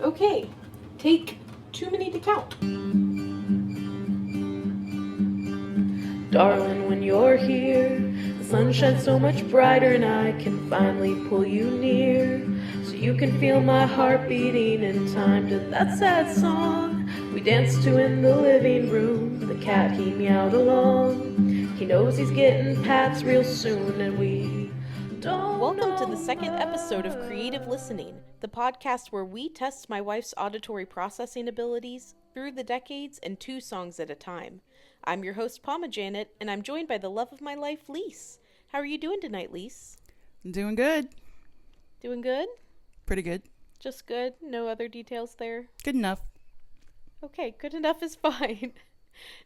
Okay, take 2 minutes to count. Darling, when you're here, the sun shines so much brighter and I can finally pull you near. So you can feel my heart beating in time to that sad song we danced to in the living room. The cat, he meowed along. He knows he's getting pats real soon and we don't Welcome to the know second episode of much. Creative Listening, the podcast where we test my wife's auditory processing abilities through the decades and 2 songs at a time. I'm your host, Palma Janet, and I'm joined by the love of my life, Lise. How are you doing tonight, Lise? Doing good. Doing good? Pretty good. Just good? No other details there? Good enough. Okay, good enough is fine.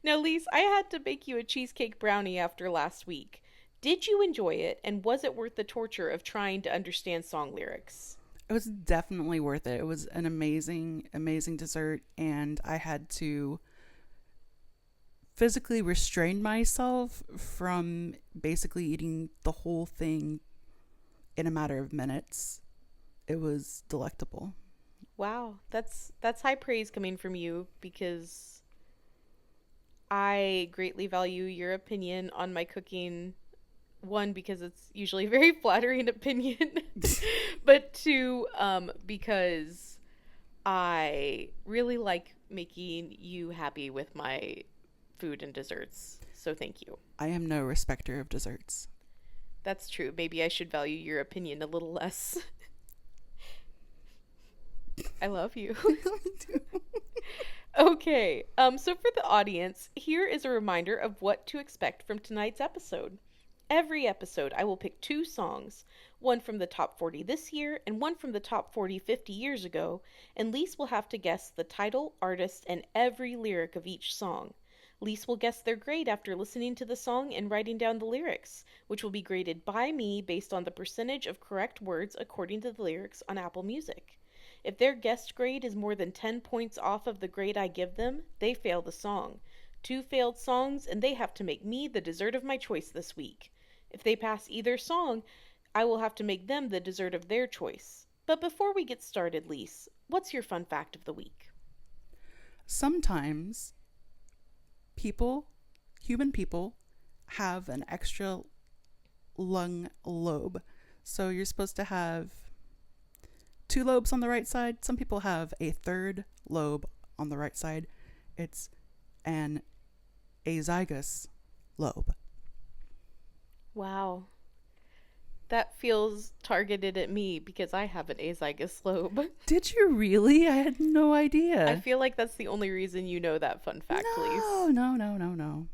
Now, Lise, I had to bake you a cheesecake brownie after last week. Did you enjoy it, and was it worth the torture of trying to understand song lyrics? It was definitely worth it. It was an amazing, amazing dessert, and I had to physically restrain myself from basically eating the whole thing in a matter of minutes. It was delectable. Wow, that's high praise coming from you because I greatly value your opinion on my cooking. One, because it's usually a very flattering opinion, but two, because I really like making you happy with my food and desserts. So thank you. I am no respecter of desserts. That's true. Maybe I should value your opinion a little less. I love you. Okay, so for the audience, here is a reminder of what to expect from tonight's episode. Every episode, I will pick 2 songs, one from the top 40 this year and one from the top 40 50 years ago, and Lise will have to guess the title, artist, and every lyric of each song. Lise will guess their grade after listening to the song and writing down the lyrics, which will be graded by me based on the percentage of correct words according to the lyrics on Apple Music. If their guessed grade is more than 10 points off of the grade I give them, they fail the song. 2 failed songs, and they have to make me the dessert of my choice this week. If they pass either song, I will have to make them the dessert of their choice. But before we get started, Lise, what's your fun fact of the week? Sometimes human people, have an extra lung lobe. So you're supposed to have 2 lobes on the right side. Some people have a 3rd lobe on the right side. It's an azygous lobe. Wow. That feels targeted at me because I have an azygous lobe. Did you really? I had no idea. I feel like that's the only reason you know that fun fact, Lise. No.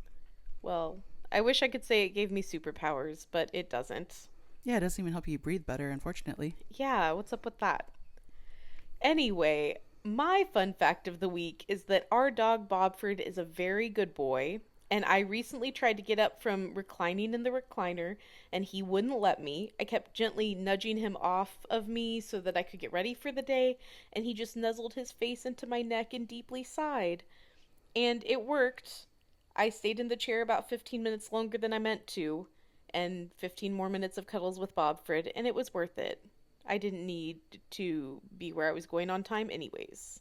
Well, I wish I could say it gave me superpowers, but it doesn't. Yeah, it doesn't even help you breathe better, unfortunately. Yeah, what's up with that? Anyway, my fun fact of the week is that our dog Bobford is a very good boy, and I recently tried to get up from reclining in the recliner, and he wouldn't let me. I kept gently nudging him off of me so that I could get ready for the day, and he just nuzzled his face into my neck and deeply sighed. And it worked. I stayed in the chair about 15 minutes longer than I meant to, and 15 more minutes of cuddles with Bobfred, and it was worth it. I didn't need to be where I was going on time anyways.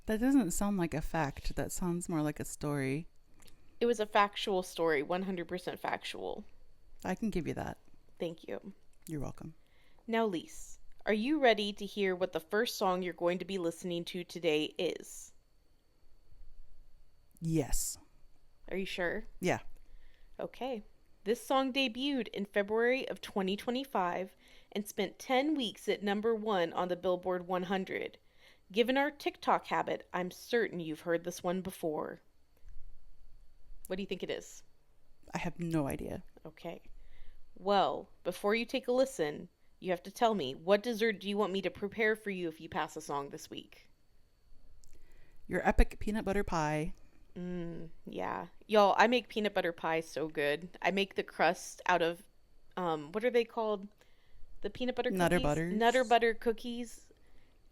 That doesn't sound like a fact. That sounds more like a story. It was a factual story, 100% factual. I can give you that. Thank you. You're welcome. Now, Lise, are you ready to hear what the first song you're going to be listening to today is? Yes. Are you sure? Yeah. Okay. This song debuted in February of 2025 and spent 10 weeks at number 1 on the Billboard 100. Given our TikTok habit, I'm certain you've heard this one before. What do you think it is? I have no idea. Okay. Well, before you take a listen, you have to tell me, what dessert do you want me to prepare for you if you pass a song this week? Your epic peanut butter pie. Yeah. Y'all, I make peanut butter pie so good. I make the crust out of, what are they called? The peanut butter cookies? Nutter butters. Nutter butter cookies.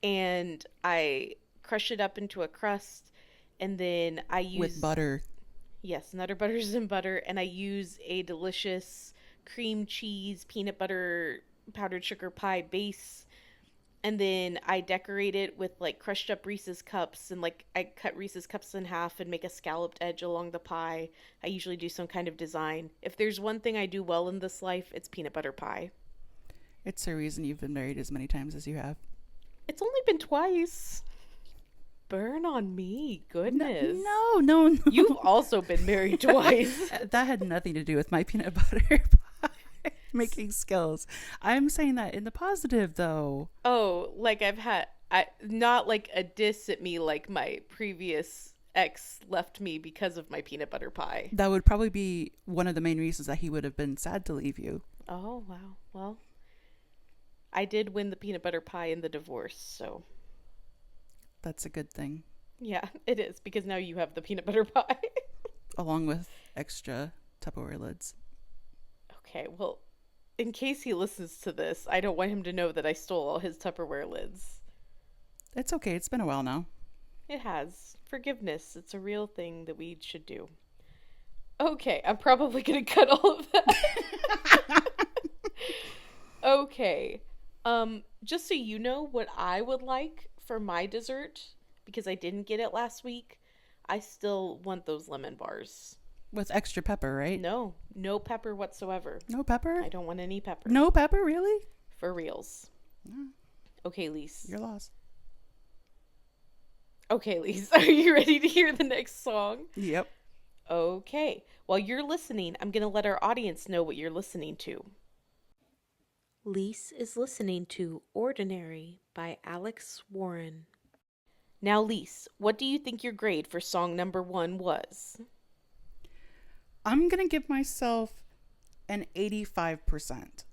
And I crush it up into a crust, and then I use... With butter. Yes, Nutter Butters and butter, and I use a delicious cream cheese, peanut butter, powdered sugar pie base, And then I decorate it with like crushed up Reese's cups, and like I cut Reese's cups in half and make a scalloped edge along the pie. I usually do some kind of design. If there's one thing I do well in this life, it's peanut butter pie. It's a reason you've been married as many times as you have. It's only been twice. Burn on me, goodness. No. You've also been married twice. That had nothing to do with my peanut butter pie making skills. I'm saying that in the positive, though. Oh, like not like a diss at me like my previous ex left me because of my peanut butter pie. That would probably be one of the main reasons that he would have been sad to leave you. Oh, wow. Well, I did win the peanut butter pie in the divorce, so. That's a good thing. Yeah, it is, because now you have the peanut butter pie. Along with extra Tupperware lids. Okay, well, in case he listens to this, I don't want him to know that I stole all his Tupperware lids. It's okay. It's been a while now. It has. Forgiveness. It's a real thing that we should do. Okay, I'm probably going to cut all of that. Okay. Just so you know what I would like for my dessert, because I didn't get it last week, I still want those lemon bars. With extra pepper, right? No pepper whatsoever. No pepper? I don't want any pepper. No pepper, really? For reals. No. Okay, Lise. You're lost. Okay, Lise. Are you ready to hear the next song? Yep. Okay. While you're listening, I'm going to let our audience know what you're listening to. Lise is listening to Ordinary by Alex Warren. Now, Lise, what do you think your grade for song number 1 was? I'm going to give myself an 85%.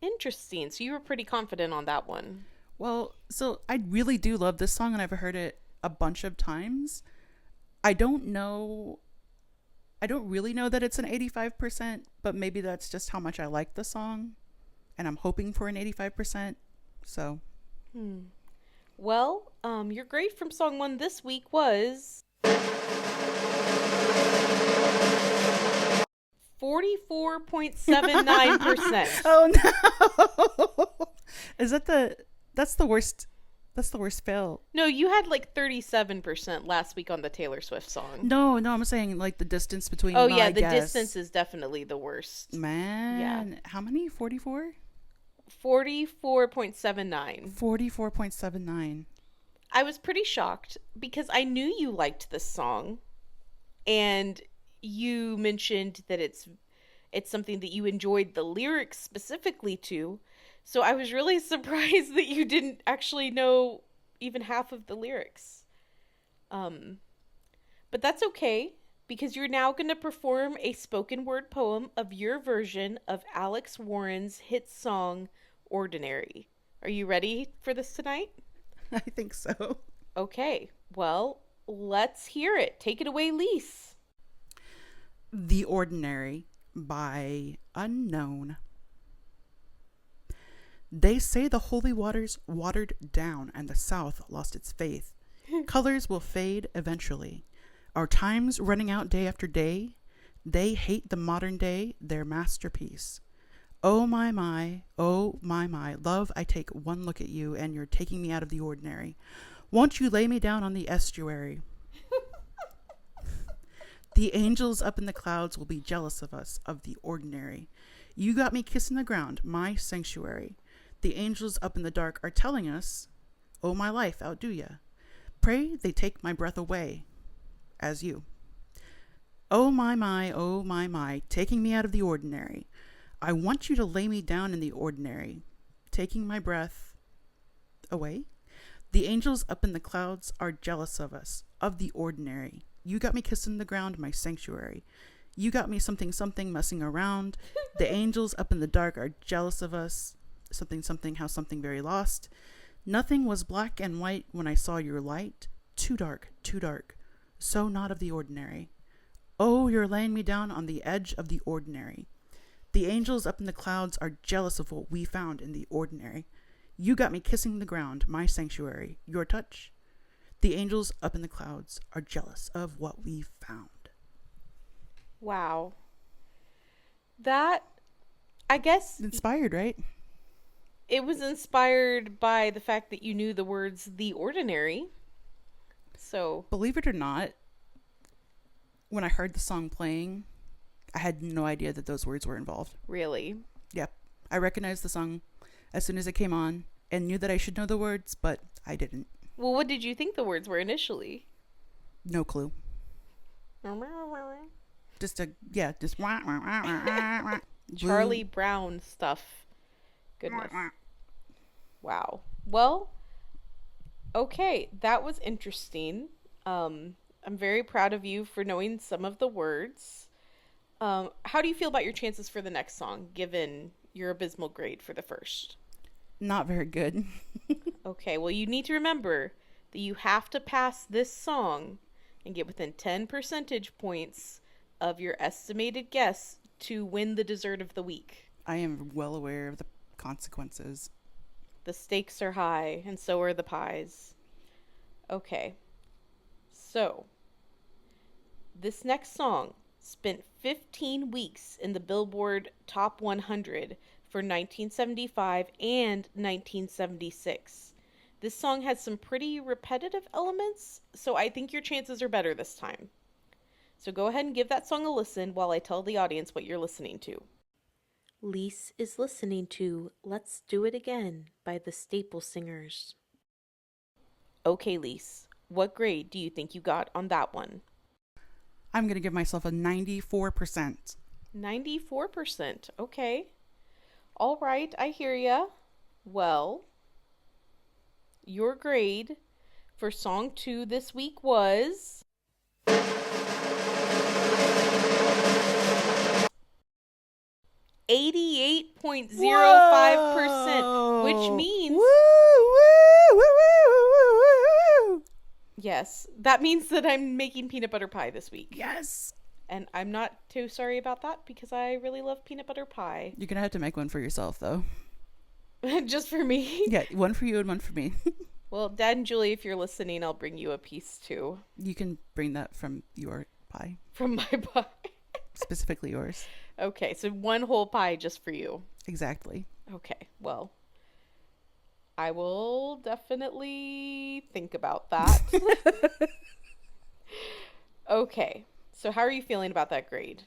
Interesting. So you were pretty confident on that one. Well, so I really do love this song and I've heard it a bunch of times. I don't really know that it's an 85%, but maybe that's just how much I like the song. And I'm hoping for an 85%. So. Well, your grade from song 1 this week was 44.79%. Oh no. Is that's the worst fail. No, you had like 37% last week on the Taylor Swift song. No, I'm saying like the distance between Oh my yeah, the guess. distance is definitely the worst. Man. Yeah. How many? 44? 44.79. 44.79. I was pretty shocked because I knew you liked this song, and you mentioned that it's something that you enjoyed the lyrics specifically to. So I was really surprised that you didn't actually know even half of the lyrics. But that's okay, because you're now going to perform a spoken word poem of your version of Alex Warren's hit song, Ordinary. Are you ready for this tonight? I think so. Okay, well, let's hear it. Take it away, Lise. The Ordinary by Unknown. They say the holy waters watered down and the South lost its faith. Colors will fade eventually. Our time's running out day after day. They hate the modern day, their masterpiece. Oh my, love, I take one look at you and you're taking me out of the ordinary. Won't you lay me down on the estuary? The angels up in the clouds will be jealous of us, of the ordinary. You got me kissing the ground, my sanctuary. The angels up in the dark are telling us, oh my life, outdo ya. Pray they take my breath away, as you. Oh my, taking me out of the ordinary. I want you to lay me down in the ordinary, taking my breath away. The angels up in the clouds are jealous of us, of the ordinary. You got me kissing the ground, my sanctuary. You got me something messing around. The angels up in the dark are jealous of us, something, how something very lost. Nothing was black and white when I saw your light. Too dark, so not of the ordinary. Oh, you're laying me down on the edge of the ordinary. The angels up in the clouds are jealous of what we found in the ordinary. You got me kissing the ground, my sanctuary. Your touch. The angels up in the clouds are jealous of what we found. Wow. That, I guess... Inspired, right? It was inspired by the fact that you knew the words "the ordinary." So, Believe it or not, when I heard the song playing, I had no idea that those words were involved. really. Yep. I recognized the song as soon as it came on and knew that I should know the words, but I didn't. Well, what did you think the words were initially? No clue. Just wah, wah, wah, wah, wah. Charlie Brown stuff. Goodness. Wow. Well, okay, that was interesting. I'm very proud of you for knowing some of the words. How do you feel about your chances for the next song, given your abysmal grade for the first? Not very good. Okay, well, you need to remember that you have to pass this song and get within 10 percentage points of your estimated guess to win the dessert of the week. I am well aware of the consequences. The stakes are high, and so are the pies. Okay, so this next song spent 15 weeks in the Billboard Top 100 for 1975 and 1976. This song has some pretty repetitive elements, so I think your chances are better this time. So go ahead and give that song a listen while I tell the audience what you're listening to. Lise is listening to Let's Do It Again by the Staple Singers. Okay, Lise, what grade do you think you got on that one? I'm going to give myself a 94%. 94%. Okay. All right, I hear ya. Well, your grade for song 2 this week was 88.05%, which means yes, that means that I'm making peanut butter pie this week. Yes. And I'm not too sorry about that because I really love peanut butter pie. You're going to have to make one for yourself, though. Just for me? Yeah, one for you and one for me. Well, Dad and Julie, if you're listening, I'll bring you a piece too. You can bring that from your pie. From my pie. Specifically yours. Okay, so one whole pie just for you. Exactly. Okay, well, I will definitely think about that. Okay, so how are you feeling about that grade?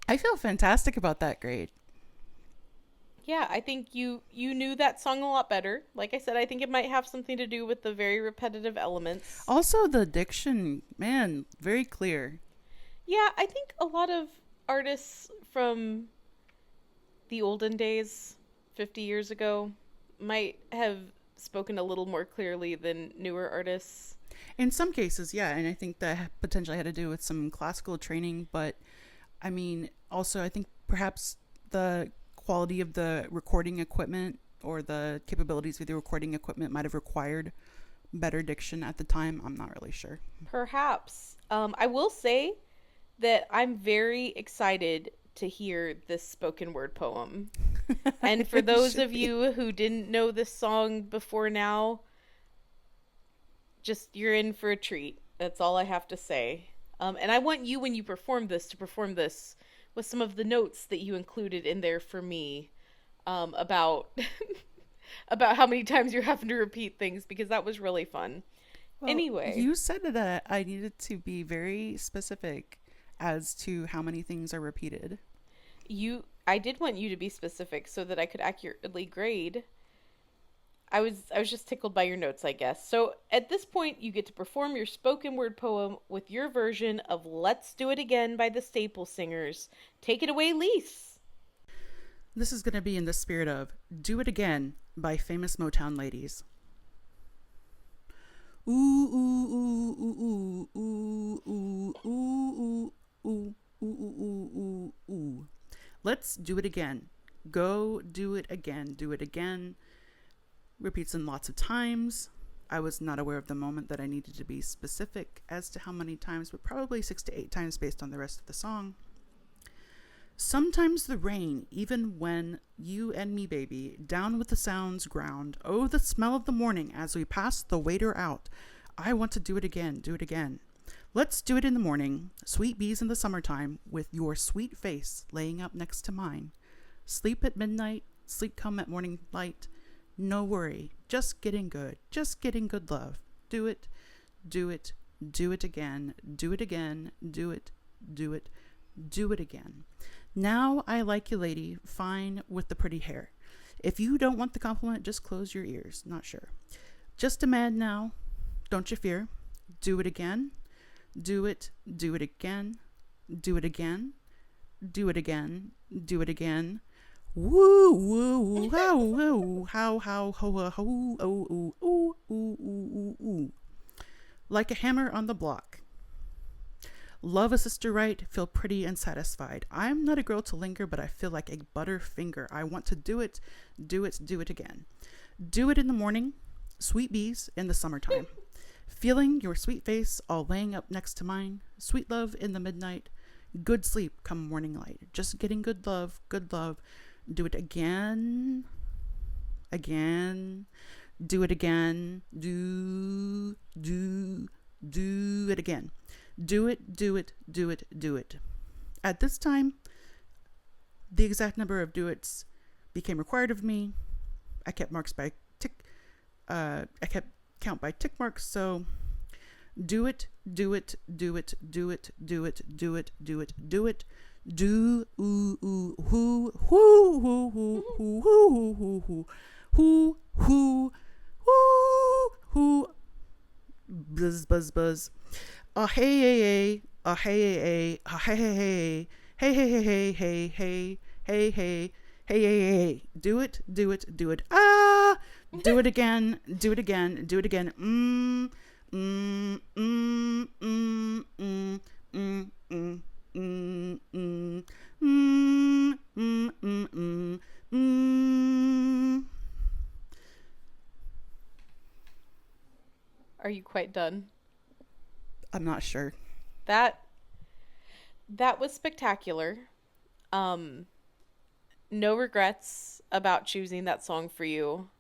I feel fantastic about that grade. Yeah, I think you knew that song a lot better. Like I said, I think it might have something to do with the very repetitive elements. Also, the diction, man, very clear. Yeah, I think a lot of artists from the olden days, 50 years ago, might have spoken a little more clearly than newer artists. In some cases, yeah, and I think that potentially had to do with some classical training, but I mean, also I think perhaps the quality of the recording equipment or the capabilities of the recording equipment might have required better diction at the time. I'm not really sure. Perhaps. I will say that I'm very excited to hear this spoken word poem. And for those of you who didn't know this song before now, just you're in for a treat. That's all I have to say. And I want you, when you perform this, to perform this with some of the notes that you included in there for me, about about how many times you're having to repeat things, because that was really fun. Well, anyway, you said that I needed to be very specific as to how many things are repeated. I did want you to be specific so that I could accurately grade. I was just tickled by your notes, I guess. So at this point, you get to perform your spoken word poem with your version of Let's Do It Again by the Staple Singers. Take it away, Lise. This is going to be in the spirit of Do It Again by famous Motown ladies. Ooh, ooh, ooh, ooh, ooh, ooh, ooh, ooh, ooh, ooh, ooh, ooh, ooh. Let's do it again. Go do it again. Do it again. Repeats in lots of times. I was not aware of the moment that I needed to be specific as to how many times, but probably 6 to 8 times based on the rest of the song. Sometimes the rain, even when you and me, baby, down with the sounds ground. Oh, the smell of the morning as we pass the waiter out. I want to do it again, do it again. Let's do it in the morning, sweet bees in the summertime, with your sweet face laying up next to mine. Sleep at midnight, sleep come at morning light. No worry. Just getting good. Just getting good love. Do it. Do it. Do it again. Do it again. Do it. Do it. Do it again. Now I like you, lady. Fine with the pretty hair. If you don't want the compliment, just close your ears. Not sure. Just a man now. Don't you fear. Do it again. Do it. Do it again. Do it again. Do it again. Do it again. Woo woo how woo how ho ho ooh ooh ooh ooh ooh. Like a hammer on the block. Love a sister right, feel pretty and satisfied. I'm not a girl to linger, but I feel like a butterfinger. I want to do it, do it, do it again. Do it in the morning, sweet bees in the summertime. Feeling your sweet face all laying up next to mine. Sweet love in the midnight. Good sleep come morning light. Just getting good love, good love. Do it again. Again. Do it again. Do it again. Do it, do it, do it, do it. At this time, the exact number of do-its became required of me. I kept count by tick marks, so do it, do it, do it, do it, do it, do it, do it, do it, do ooh ooh who who who who who who who who who buzz buzz buzz. Hey hey hey hey hey hey hey hey hey hey hey. Do it, do it, do it. Ah, do it again, do it again, do it again. Are you quite done? I'm not sure. That was spectacular. No regrets about choosing that song for you.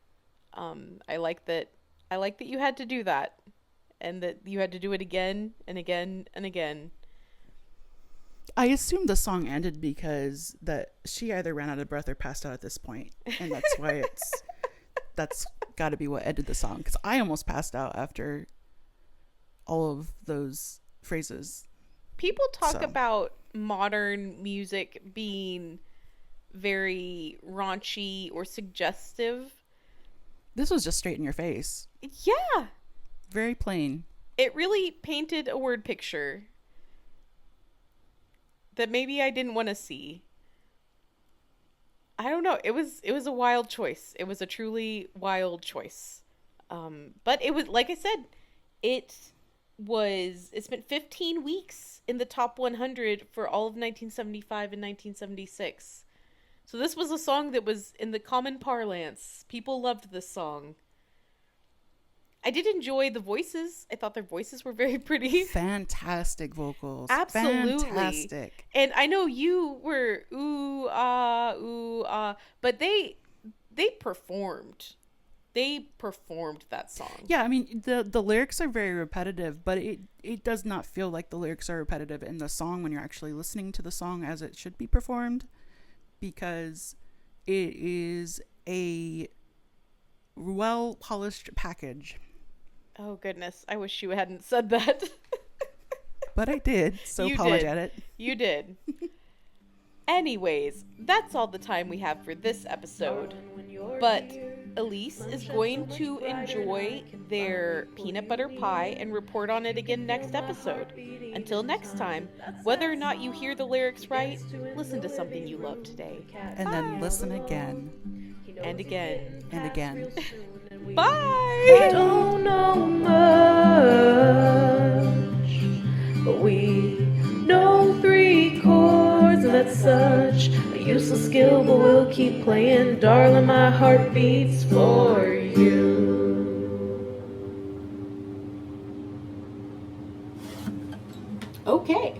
I like that you had to do that, and that you had to do it again and again and again. I assumed the song ended because that she either ran out of breath or passed out at this point, and that's why that's got to be what ended the song. Because I almost passed out after all of those phrases. People talk about modern music being very raunchy or suggestive. This was just straight in your face. Yeah. Very plain. It really painted a word picture that maybe I didn't want to see. I don't know. It was a wild choice. It was a truly wild choice. But it was, like I said, it spent 15 weeks in the top 100 for all of 1975 and 1976. So this was a song that was in the common parlance. People loved this song. I did enjoy the voices. I thought their voices were very pretty. Fantastic vocals. Absolutely. Fantastic. And I know you were ooh ah, but they performed. They performed that song. Yeah, I mean the lyrics are very repetitive, but it does not feel like the lyrics are repetitive in the song when you're actually listening to the song as it should be performed, because it is a well polished package. Oh goodness, I wish you hadn't said that. But I did, so You apologetic. You did. Anyways, that's all the time we have for this episode. But Elise is going to enjoy their peanut butter pie and report on it again next episode. Until next time, whether or not you hear the lyrics right, listen to something you love today. And then listen again. And again. And again. Bye! Don't know much, but we know 3 chords, and that's such a useless skill, but we'll keep playing. Darling, my heart beats for you. Okay.